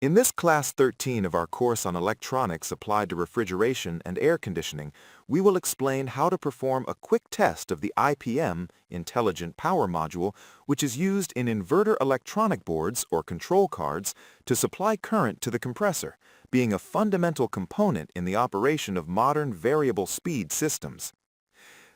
In this Class 13 of our course on electronics applied to refrigeration and air conditioning, we will explain how to perform a quick test of the IPM, Intelligent Power Module, which is used in inverter electronic boards or control cards to supply current to the compressor, being a fundamental component in the operation of modern variable speed systems.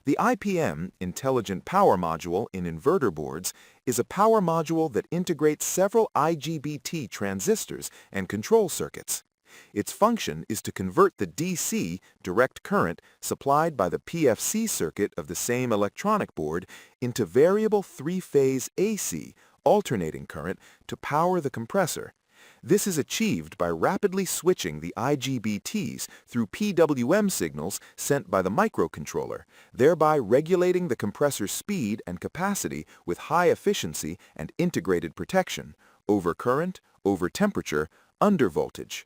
The IPM, Intelligent Power Module in inverter boards, is a power module that integrates several IGBT transistors and control circuits. Its function is to convert the DC, direct current, supplied by the PFC circuit of the same electronic board into variable three-phase AC, alternating current, to power the compressor. This is achieved by rapidly switching the IGBTs through PWM signals sent by the microcontroller, thereby regulating the compressor's speed and capacity with high efficiency and integrated protection, overcurrent, overtemperature, undervoltage.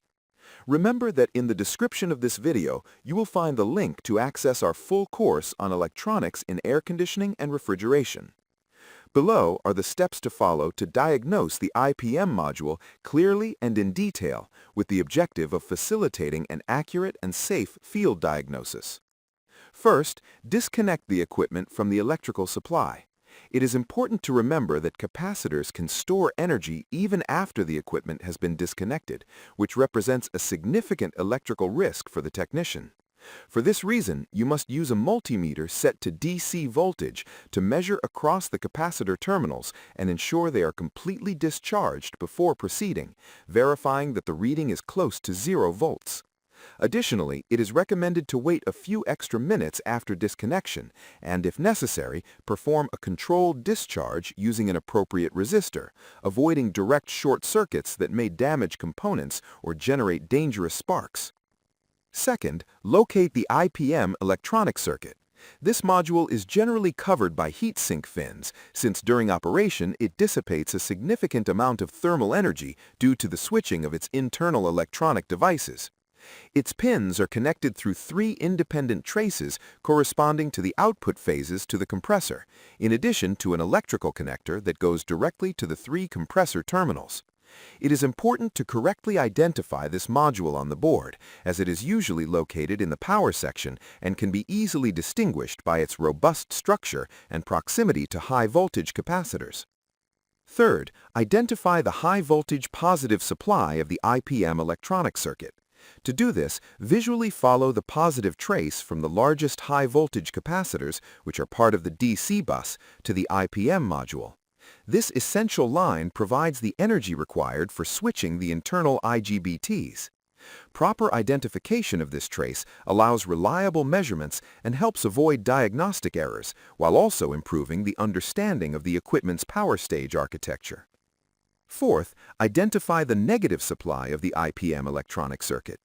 Remember that in the description of this video, you will find the link to access our full course on electronics in air conditioning and refrigeration. Below are the steps to follow to diagnose the IPM module clearly and in detail with the objective of facilitating an accurate and safe field diagnosis. First, disconnect the equipment from the electrical supply. It is important to remember that capacitors can store energy even after the equipment has been disconnected, which represents a significant electrical risk for the technician. For this reason, you must use a multimeter set to DC voltage to measure across the capacitor terminals and ensure they are completely discharged before proceeding, verifying that the reading is close to 0 volts. Additionally, it is recommended to wait a few extra minutes after disconnection and, if necessary, perform a controlled discharge using an appropriate resistor, avoiding direct short circuits that may damage components or generate dangerous sparks. Second, locate the IPM electronic circuit. This module is generally covered by heat sink fins, since during operation it dissipates a significant amount of thermal energy due to the switching of its internal electronic devices. Its pins are connected through 3 independent traces corresponding to the output phases to the compressor, in addition to an electrical connector that goes directly to the 3 compressor terminals. It is important to correctly identify this module on the board, as it is usually located in the power section and can be easily distinguished by its robust structure and proximity to high-voltage capacitors. Third, identify the high-voltage positive supply of the IPM electronic circuit. To do this, visually follow the positive trace from the largest high-voltage capacitors, which are part of the DC bus, to the IPM module. This essential line provides the energy required for switching the internal IGBTs. Proper identification of this trace allows reliable measurements and helps avoid diagnostic errors, while also improving the understanding of the equipment's power stage architecture. Fourth, identify the negative supply of the IPM electronic circuit.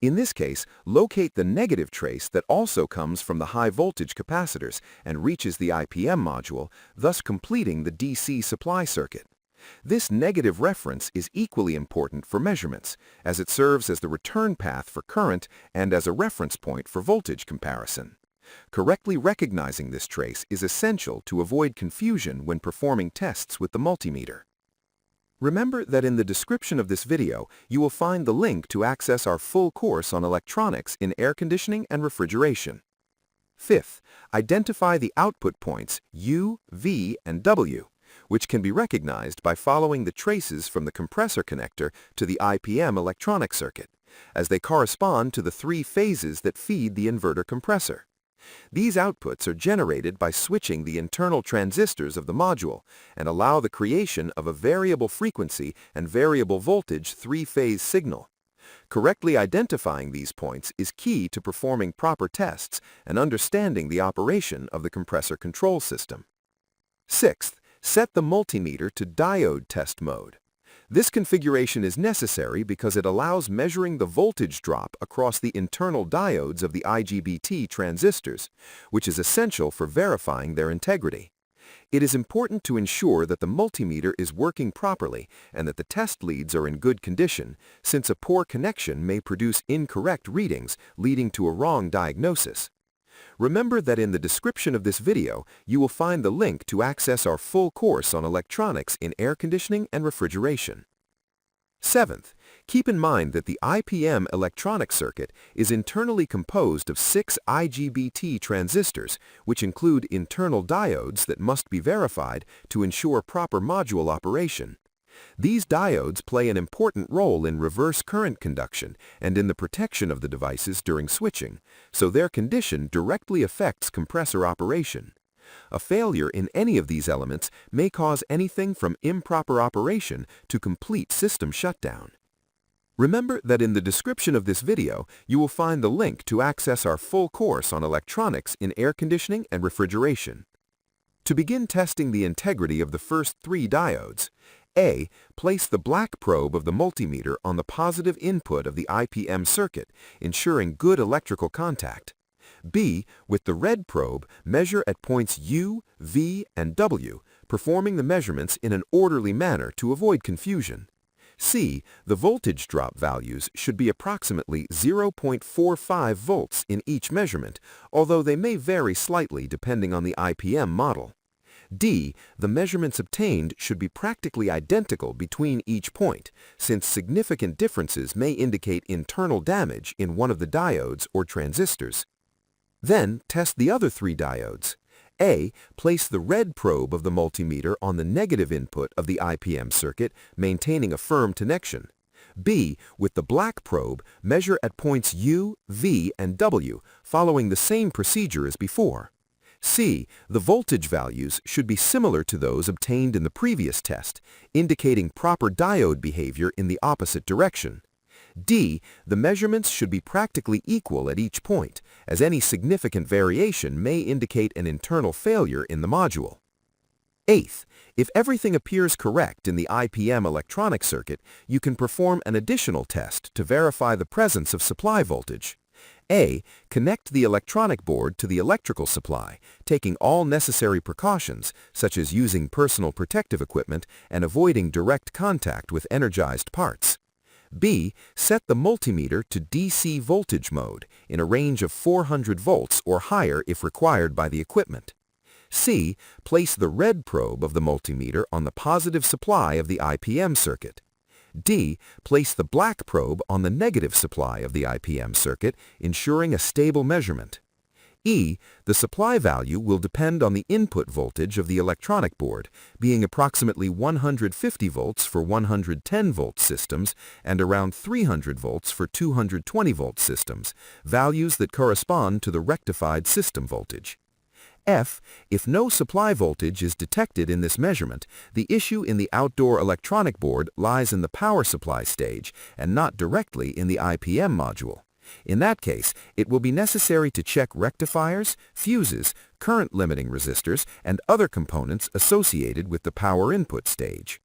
In this case, locate the negative trace that also comes from the high-voltage capacitors and reaches the IPM module, thus completing the DC supply circuit. This negative reference is equally important for measurements, as it serves as the return path for current and as a reference point for voltage comparison. Correctly recognizing this trace is essential to avoid confusion when performing tests with the multimeter. Remember that in the description of this video, you will find the link to access our full course on electronics in air conditioning and refrigeration. Fifth, identify the output points U, V, and W, which can be recognized by following the traces from the compressor connector to the IPM electronic circuit, as they correspond to the 3 phases that feed the inverter compressor. These outputs are generated by switching the internal transistors of the module and allow the creation of a variable frequency and variable voltage 3-phase signal. Correctly identifying these points is key to performing proper tests and understanding the operation of the compressor control system. Sixth, set the multimeter to diode test mode. This configuration is necessary because it allows measuring the voltage drop across the internal diodes of the IGBT transistors, which is essential for verifying their integrity. It is important to ensure that the multimeter is working properly and that the test leads are in good condition, since a poor connection may produce incorrect readings, leading to a wrong diagnosis. Remember that in the description of this video, you will find the link to access our full course on electronics in air conditioning and refrigeration. Seventh, keep in mind that the IPM electronic circuit is internally composed of 6 IGBT transistors, which include internal diodes that must be verified to ensure proper module operation. These diodes play an important role in reverse current conduction and in the protection of the devices during switching, so their condition directly affects compressor operation. A failure in any of these elements may cause anything from improper operation to complete system shutdown. Remember that in the description of this video, you will find the link to access our full course on electronics in air conditioning and refrigeration. To begin testing the integrity of the first 3 diodes, A. Place the black probe of the multimeter on the positive input of the IPM circuit, ensuring good electrical contact. B. With the red probe, measure at points U, V, and W, performing the measurements in an orderly manner to avoid confusion. C. The voltage drop values should be approximately 0.45 volts in each measurement, although they may vary slightly depending on the IPM model. D. The measurements obtained should be practically identical between each point, since significant differences may indicate internal damage in one of the diodes or transistors. Then test the other 3 diodes. A. Place the red probe of the multimeter on the negative input of the IPM circuit, maintaining a firm connection. B. With the black probe, measure at points U, V, and W, following the same procedure as before. C. The voltage values should be similar to those obtained in the previous test, indicating proper diode behavior in the opposite direction. D. The measurements should be practically equal at each point, as any significant variation may indicate an internal failure in the module. Eighth, if everything appears correct in the IPM electronic circuit, you can perform an additional test to verify the presence of supply voltage. A. Connect the electronic board to the electrical supply, taking all necessary precautions, such as using personal protective equipment and avoiding direct contact with energized parts. B. Set the multimeter to DC voltage mode in a range of 400 volts or higher if required by the equipment. C. Place the red probe of the multimeter on the positive supply of the IPM circuit. D. Place the black probe on the negative supply of the IPM circuit, ensuring a stable measurement. E. The supply value will depend on the input voltage of the electronic board, being approximately 150 volts for 110 volt systems and around 300 volts for 220 volt systems, values that correspond to the rectified system voltage. F. If no supply voltage is detected in this measurement, the issue in the outdoor electronic board lies in the power supply stage and not directly in the IPM module. In that case, it will be necessary to check rectifiers, fuses, current limiting resistors, and other components associated with the power input stage.